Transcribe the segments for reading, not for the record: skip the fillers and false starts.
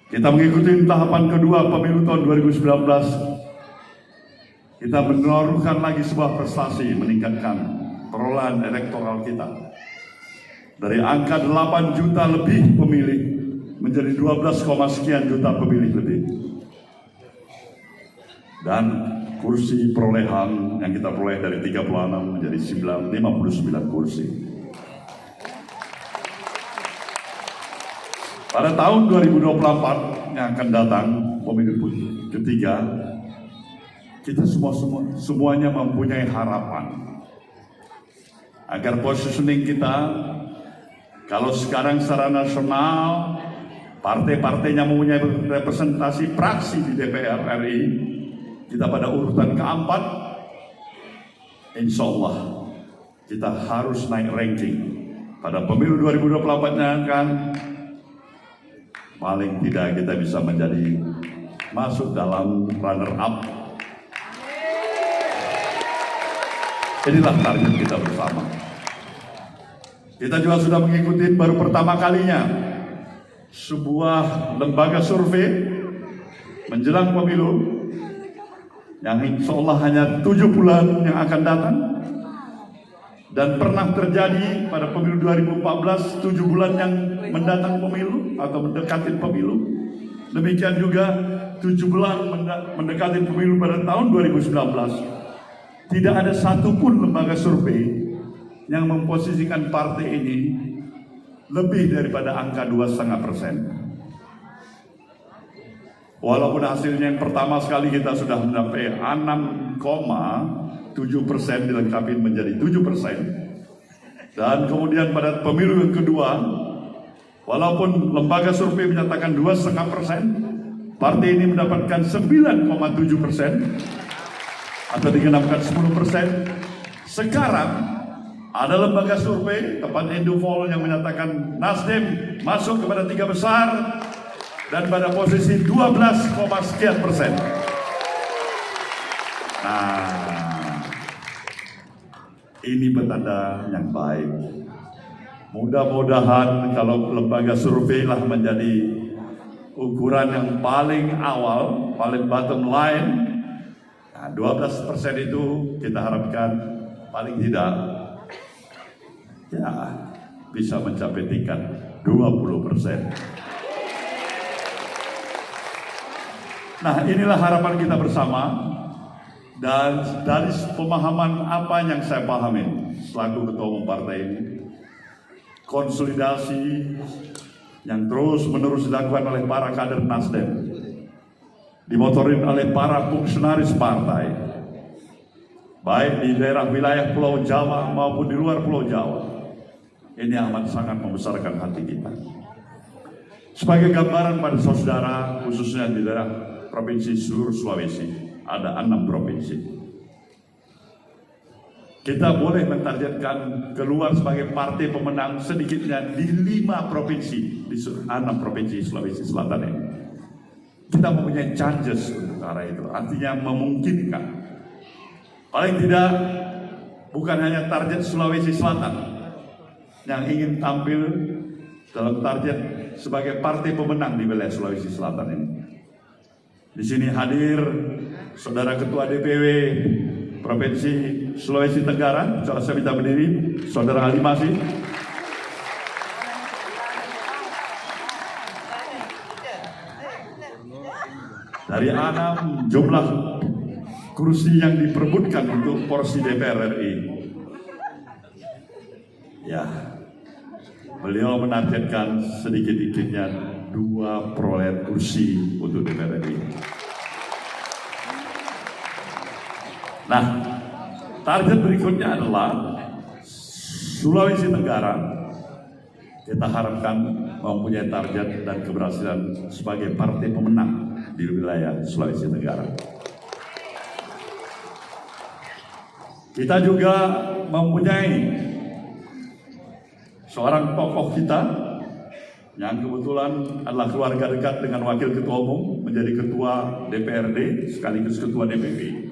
Kita mengikuti tahapan kedua pemilu tahun 2019. Kita menaruhkan lagi sebuah prestasi meningkatkan perolehan elektoral kita. Dari angka 8 juta lebih pemilih menjadi 12, sekian juta pemilih lebih. Dan kursi perolehan yang kita peroleh dari 36 menjadi 59 kursi. Pada tahun 2024 yang akan datang, pemilu ketiga, kita semuanya mempunyai harapan agar positioning kita, kalau sekarang secara nasional partai-partainya mempunyai representasi praksi di DPR RI, kita pada urutan keempat, insya Allah kita harus naik ranking pada pemilu 2024 yang akan, paling tidak kita bisa menjadi masuk dalam runner up. Inilah target kita bersama. Kita juga sudah mengikuti baru pertama kalinya sebuah lembaga survei menjelang pemilu yang insya Allah hanya 7 bulan yang akan datang. Dan pernah terjadi pada pemilu 2014, 7 bulan yang mendatang pemilu atau mendekati pemilu. Demikian juga 7 bulan mendekati pemilu pada tahun 2019. Tidak ada satupun lembaga survei yang memposisikan partai ini lebih daripada angka 2,5%. Walaupun hasilnya yang pertama sekali kita sudah mencapai 6,7% dilengkapi menjadi 7%. Dan kemudian pada pemilu yang kedua, walaupun lembaga survei menyatakan 2,5%, partai ini mendapatkan 9,7% atau digenapkan 10%. Sekarang ada lembaga survei, tepat Indofol, yang menyatakan Nasdem masuk kepada 3 besar dan pada posisi 12, sekian persen. Nah, ini petanda yang baik. Mudah-mudahan kalau lembaga survei lah menjadi ukuran yang paling awal, paling bottom line, nah 12% itu kita harapkan paling tidak ya bisa mencapai tingkat 20%. Nah, inilah harapan kita bersama. Dan dari pemahaman apa yang saya pahami selaku ketua umum partai ini, konsolidasi yang terus-menerus dilakukan oleh para kader Nasdem, dimotorin oleh para fungsionaris partai, baik di daerah wilayah Pulau Jawa maupun di luar Pulau Jawa, ini amat sangat membesarkan hati kita. Sebagai gambaran pada saudara, khususnya di daerah provinsi seluruh Sulawesi, ada 6 provinsi. Kita boleh mentargetkan keluar sebagai partai pemenang sedikitnya di 5 provinsi, di 6 provinsi Sulawesi Selatan ini. Kita mempunyai chances untuk arah itu, artinya memungkinkan. Paling tidak bukan hanya target Sulawesi Selatan yang ingin tampil dalam target sebagai partai pemenang di wilayah Sulawesi Selatan ini. Di sini hadir Saudara Ketua DPW Provinsi Sulawesi Tenggara, saya minta berdiri, Saudara Ali Masih. Dari 6 jumlah kursi yang diperebutkan untuk porsi DPR RI, ya, beliau menargetkan sedikit-sedikitnya 2 perolehan kursi untuk DPR RI. Nah, target berikutnya adalah Sulawesi Tenggara. Kita harapkan mempunyai target dan keberhasilan sebagai partai pemenang di wilayah Sulawesi Tenggara. Kita juga mempunyai seorang tokoh kita yang kebetulan adalah keluarga dekat dengan Wakil Ketua Umum, menjadi Ketua DPRD sekaligus Ketua DPP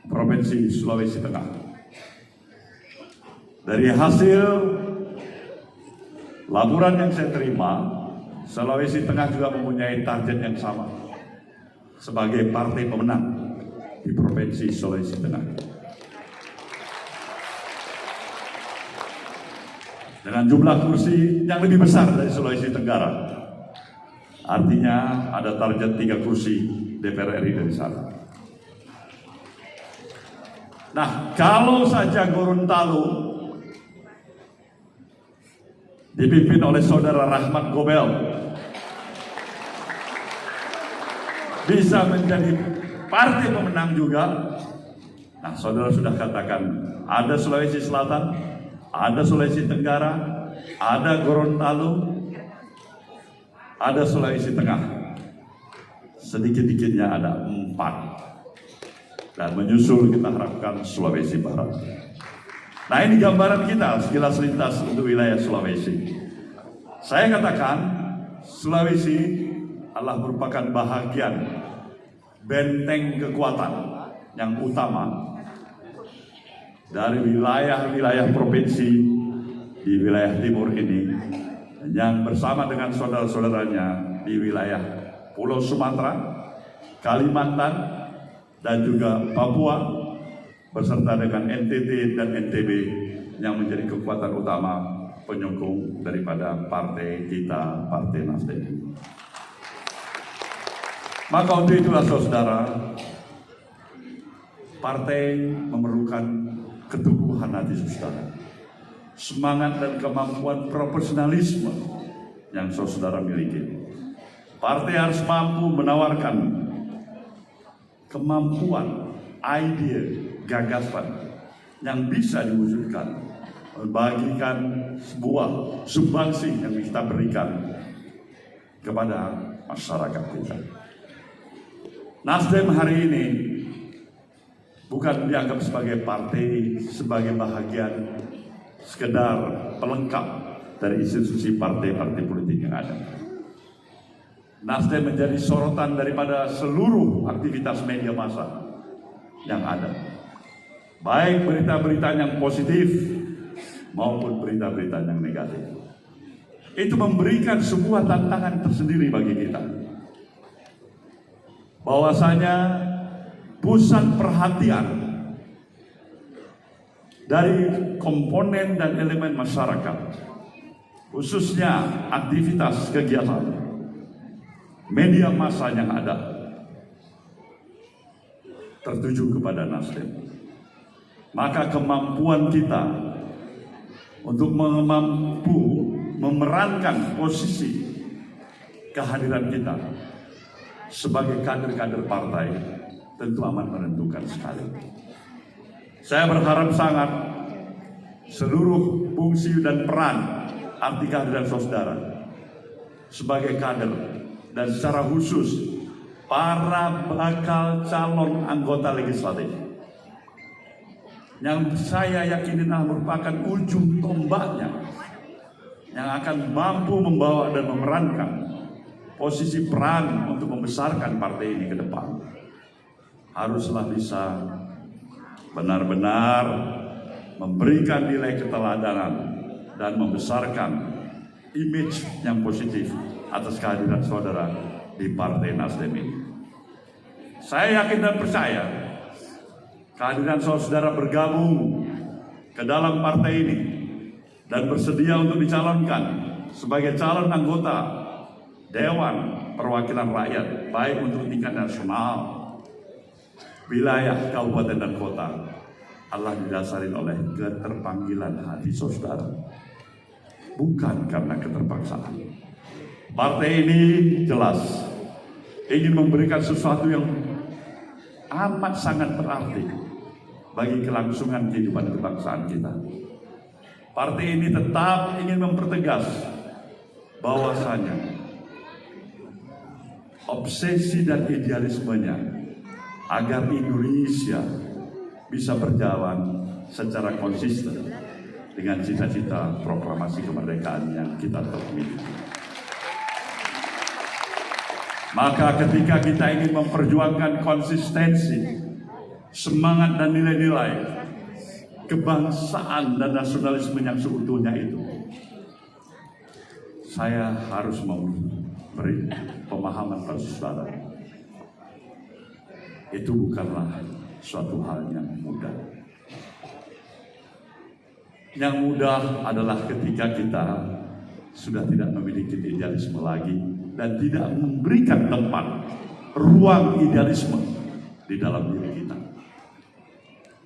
Provinsi Sulawesi Tengah. Dari hasil laporan yang saya terima Sulawesi Tengah juga mempunyai target yang sama sebagai partai pemenang di Provinsi Sulawesi Tengah. Dengan jumlah kursi yang lebih besar dari Sulawesi Tenggara. Artinya ada target 3 kursi DPR RI dari sana. Nah, kalau saja Gorontalo dipimpin oleh saudara Rahmat Gobel bisa menjadi partai pemenang juga. Nah, saudara sudah katakan ada Sulawesi Selatan, ada Sulawesi Tenggara, ada Gorontalo, ada Sulawesi Tengah. Sedikit-dikitnya ada 4. Dan menyusul kita harapkan Sulawesi Barat. Nah, ini gambaran kita sekilas lintas untuk wilayah Sulawesi. Saya katakan Sulawesi adalah merupakan bahagian benteng kekuatan yang utama dari wilayah-wilayah provinsi di wilayah timur ini, yang bersama dengan saudara-saudaranya di wilayah Pulau Sumatera, Kalimantan, dan juga Papua, beserta dengan NTT dan NTB yang menjadi kekuatan utama penyokong daripada partai kita, Partai Nasdem. Maka untuk itulah saudara, partai memerlukan keteguhan hati saudara, semangat dan kemampuan profesionalisme yang saudara miliki. Partai harus mampu menawarkan kemampuan, ide, gagasan yang bisa diwujudkan, membagikan sebuah sumbangsi yang kita berikan kepada masyarakat kita. Nasdem hari ini bukan dianggap sebagai partai, sebagai bahagian sekedar pelengkap dari institusi partai-partai politik yang ada. Nasdem menjadi sorotan daripada seluruh aktivitas media massa yang ada, baik berita-berita yang positif maupun berita-berita yang negatif. Itu memberikan sebuah tantangan tersendiri bagi kita, bahwasanya pusat perhatian dari komponen dan elemen masyarakat, khususnya aktivitas kegiatan media massa yang ada, tertuju kepada Nasdem. Maka kemampuan kita untuk mampu memerankan posisi kehadiran kita sebagai kader-kader partai tentu amat menentukan sekali. Saya berharap sangat seluruh fungsi dan peran arti kehadiran saudara sebagai kader, dan secara khusus para bakal calon anggota legislatif yang saya yakini merupakan ujung tombaknya yang akan mampu membawa dan memerankan posisi peran untuk membesarkan partai ini ke depan, haruslah bisa benar-benar memberikan nilai keteladanan dan membesarkan image yang positif atas kehadiran saudara di Partai Nasdem ini. Saya yakin dan percaya kehadiran saudara bergabung ke dalam partai ini dan bersedia untuk dicalonkan sebagai calon anggota Dewan Perwakilan Rakyat, baik untuk tingkat nasional, wilayah, kabupaten, dan kota, adalah didasari oleh keterpanggilan hati saudara, bukan karena keterpaksaan. Partai ini jelas ingin memberikan sesuatu yang amat sangat berarti bagi kelangsungan kehidupan kebangsaan kita. Partai ini tetap ingin mempertegas bahwasanya obsesi dan idealismenya agar Indonesia bisa berjalan secara konsisten dengan cita-cita proklamasi kemerdekaan yang kita telah miliki. Maka ketika kita ingin memperjuangkan konsistensi, semangat dan nilai-nilai kebangsaan dan nasionalisme yang seutuhnya itu, saya harus beri pemahaman pada saudara. Itu bukanlah suatu hal yang mudah. Yang mudah adalah ketika kita sudah tidak memiliki idealisme lagi dan tidak memberikan tempat, ruang idealisme di dalam diri kita.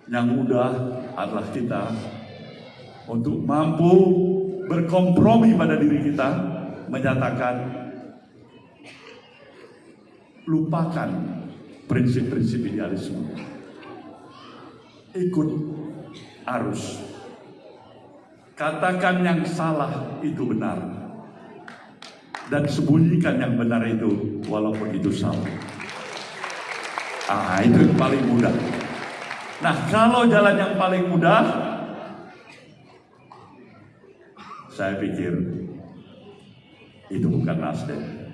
Yang mudah adalah kita untuk mampu berkompromi pada diri kita, menyatakan lupakan prinsip-prinsip idealisme, ikut arus, katakan yang salah itu benar, dan sembunyikan yang benar itu walaupun itu salah. Itu yang paling mudah. Nah, kalau jalan yang paling mudah, saya pikir itu bukan Nasdem.